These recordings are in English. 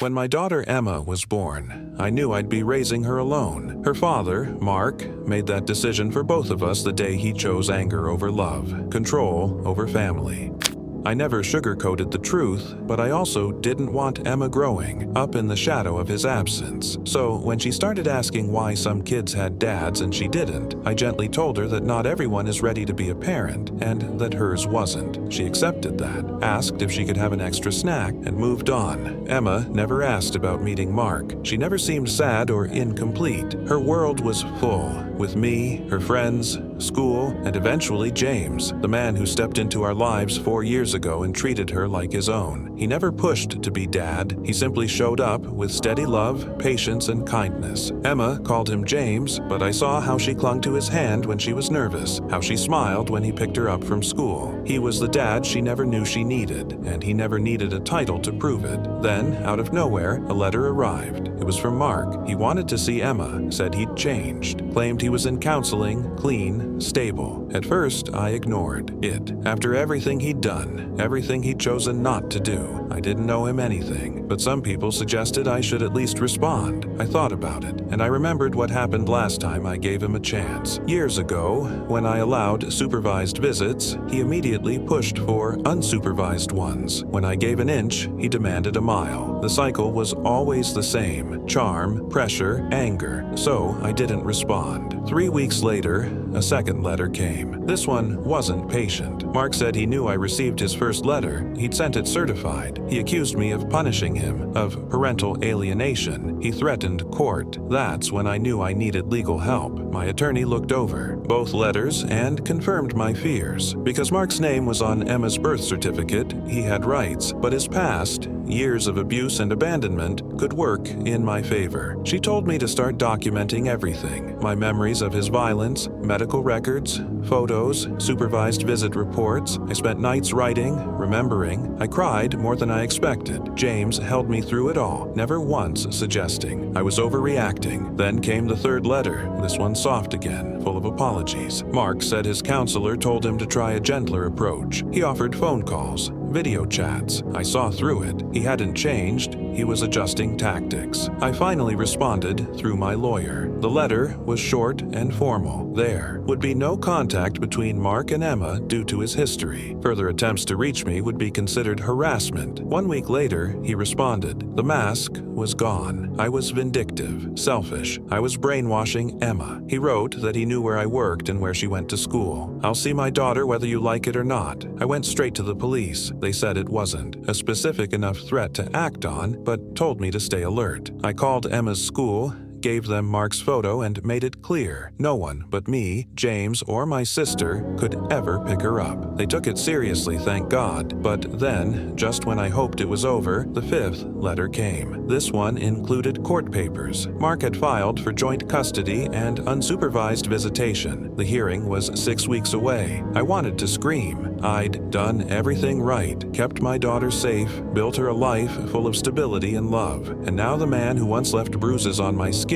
When my daughter Emma was born, I knew I'd be raising her alone. Her father, Mark, made that decision for both of us the day he chose anger over love, control over family. I never sugarcoated the truth, but I also didn't want Emma growing up in the shadow of his absence. So when she started asking why some kids had dads and she didn't, I gently told her that not everyone is ready to be a parent and that hers wasn't. She accepted that, asked if she could have an extra snack, and moved on. Emma never asked about meeting Mark. She never seemed sad or incomplete. Her world was full, with me, her friends, school, and eventually James, the man who stepped into our lives 4 years ago and treated her like his own. He never pushed to be dad. He simply showed up with steady love, patience, and kindness. Emma called him James, but I saw how she clung to his hand when she was nervous, how she smiled when he picked her up from school. He was the dad she never knew she needed, and he never needed a title to prove it. Then, out of nowhere, a letter arrived. It was from Mark. He wanted to see Emma, said he'd changed, claimed he was in counseling, clean, stable. At first, I ignored it. After everything he'd done, everything he'd chosen not to do, I didn't know him anything, but some people suggested I should at least respond. I thought about it, and I remembered what happened last time I gave him a chance. Years ago, when I allowed supervised visits, he immediately pushed for unsupervised ones. When I gave an inch, he demanded a mile. The cycle was always the same: charm, pressure, anger. So I didn't respond. 3 weeks later, a second letter came. This one wasn't patient. Mark said he knew I received his first letter. He'd sent it certified. He accused me of punishing him, of parental alienation. He threatened court. That's when I knew I needed legal help. My attorney looked over both letters and confirmed my fears. Because Mark's name was on Emma's birth certificate, he had rights, but his past, years of abuse and abandonment, could work in my favor. She told me to start documenting everything: my memories of his violence, medical records, photos, supervised visit reports. I spent nights writing, remembering. I cried more than I expected. James held me through it all, never once suggesting I was overreacting. Then came the third letter, this one soft again, full of apologies. Mark said his counselor told him to try a gentler approach. He offered phone calls, video chats. I saw through it. He hadn't changed. He was adjusting tactics. I finally responded through my lawyer. The letter was short and formal. There would be no contact between Mark and Emma due to his history. Further attempts to reach me would be considered harassment. 1 week later, he responded. The mask was gone. I was vindictive, selfish. I was brainwashing Emma. He wrote that he knew where I worked and where she went to school. I'll see my daughter whether you like it or not. I went straight to the police. They said it wasn't a specific enough threat to act on, but told me to stay alert. I called Emma's school, gave them Mark's photo, and made it clear no one but me, James, or my sister could ever pick her up. They took it seriously, thank God. But then, just when I hoped it was over, the fifth letter came. This one included court papers. Mark had filed for joint custody and unsupervised visitation. The hearing was 6 weeks away. I wanted to scream. I'd done everything right, kept my daughter safe, built her a life full of stability and love. And now the man who once left bruises on my skin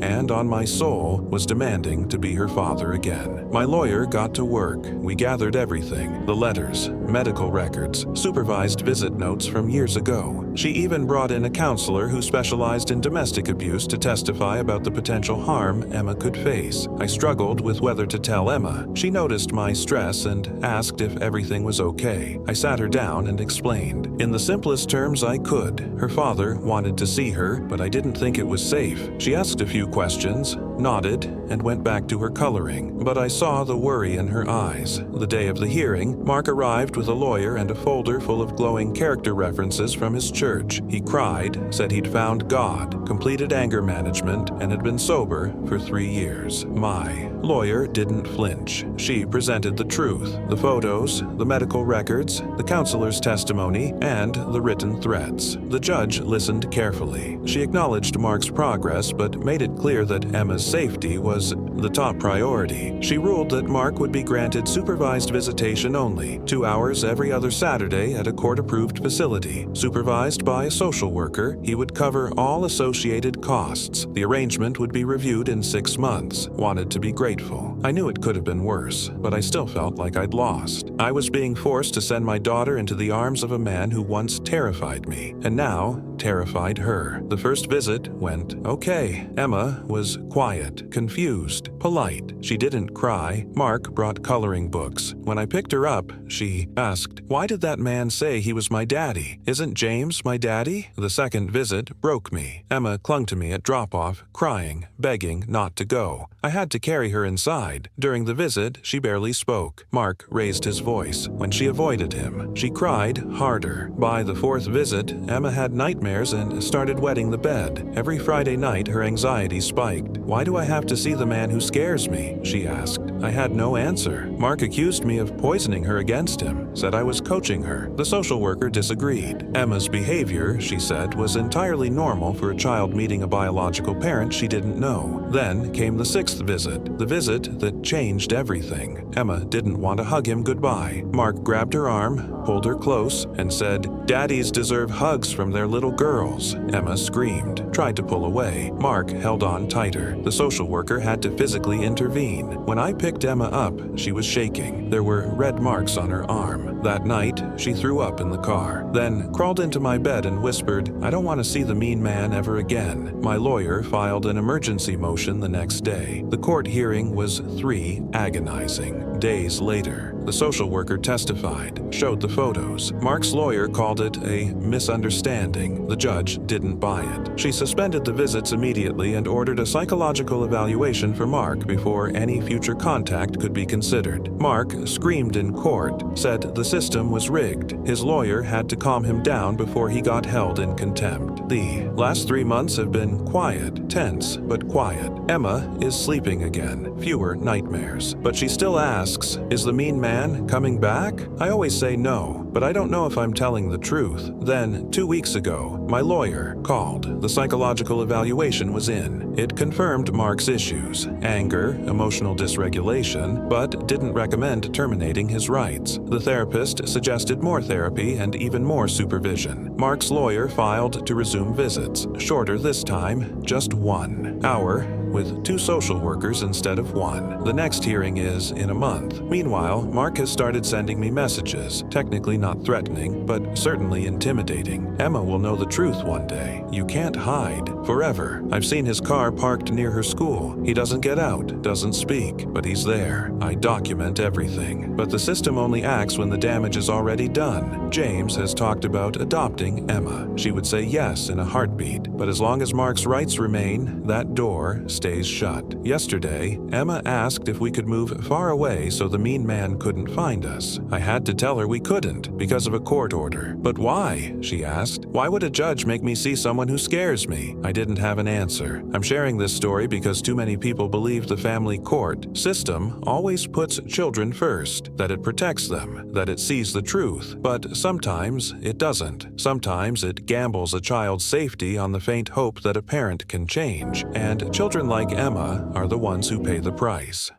and on my soul was demanding to be her father again. My lawyer got to work. We gathered everything: the letters, medical records, supervised visit notes from years ago. She even brought in a counselor who specialized in domestic abuse to testify about the potential harm Emma could face. I struggled with whether to tell Emma. She noticed my stress and asked if everything was okay. I sat her down and explained. In the simplest terms I could. Her father wanted to see her, but I didn't think it was safe. She asked a few questions, nodded, and went back to her coloring, but I saw the worry in her eyes. The day of the hearing, Mark arrived with a lawyer and a folder full of glowing character references from his church. He cried, said he'd found God, completed anger management, and had been sober for 3 years. My lawyer didn't flinch. She presented the truth: the photos, the medical records, the counselor's testimony, and the written threats. The judge listened carefully. She acknowledged Mark's progress, but made it clear that Emma's safety was the top priority. She ruled that Mark would be granted supervised visitation only, 2 hours every other Saturday at a court-approved facility. Supervised by a social worker, he would cover all associated costs. The arrangement would be reviewed in 6 months. Wanted to be grateful. I knew it could have been worse, but I still felt like I'd lost. I was being forced to send my daughter into the arms of a man who once terrified me, and now terrified her. The first visit went okay. Emma was quiet, confused, polite. She didn't cry. Mark brought coloring books. When I picked her up, she asked, "Why did that man say he was my daddy? Isn't James my daddy?" The second visit broke me. Emma clung to me at drop-off, crying, begging not to go. I had to carry her inside. During the visit, she barely spoke. Mark raised his voice. When she avoided him, she cried harder. By the fourth visit, Emma had nightmares and started wetting the bed. Every Friday night, her anxiety spiked. "Why do I have to see the man who scares me?" she asked. I had no answer. Mark accused me of poisoning her against him, said I was coaching her. The social worker disagreed. Emma's behavior, she said, was entirely normal for a child meeting a biological parent she didn't know. Then came the sixth visit, the visit that changed everything. Emma didn't want to hug him goodbye. Mark grabbed her arm, pulled her close, and said, "Daddies deserve hugs from their little girls." Emma screamed, tried to pull away. Mark held on tighter. The social worker had to physically intervene. When I picked Emma up, she was shaking. There were red marks on her arm. That night, she threw up in the car, then crawled into my bed and whispered, "I don't want to see the mean man ever again." My lawyer filed an emergency motion the next day. The court hearing was 3 agonizing days later. The social worker testified, showed the photos. Mark's lawyer called it a misunderstanding. The judge didn't buy it. She suspended the visits immediately and ordered a psychological evaluation for Mark before any future contact could be considered. Mark screamed in court, said the system was rigged. His lawyer had to calm him down before he got held in contempt. The last 3 months have been quiet, tense, but quiet. Emma is sleeping again, fewer nightmares. But she still asks, "Is the mean man coming back?" I always say no, but I don't know if I'm telling the truth. Then, 2 weeks ago, my lawyer called. The psychological evaluation was in. It confirmed Mark's issues, anger, emotional dysregulation, but didn't recommend terminating his rights. The therapist suggested more therapy and even more supervision. Mark's lawyer filed to resume visits, shorter this time, just 1 hour, with 2 social workers instead of 1. The next hearing is in a month. Meanwhile, Mark has started sending me messages, technically not threatening, but certainly intimidating. Emma will know the truth one day. You can't hide forever. I've seen his car parked near her school. He doesn't get out, doesn't speak, but he's there. I document everything. But the system only acts when the damage is already done. James has talked about adopting Emma. She would say yes in a heartbeat, but as long as Mark's rights remain, that door stays shut. Yesterday, Emma asked if we could move far away so the mean man couldn't find us. I had to tell her we couldn't because of a court order. "But why?" she asked. "Why would a judge make me see someone who scares me?" I didn't have an answer. I'm sharing this story because too many people believe the family court system always puts children first, that it protects them, that it sees the truth. But sometimes it doesn't. Sometimes it gambles a child's safety on the faint hope that a parent can change, and children like Emma are the ones who pay the price.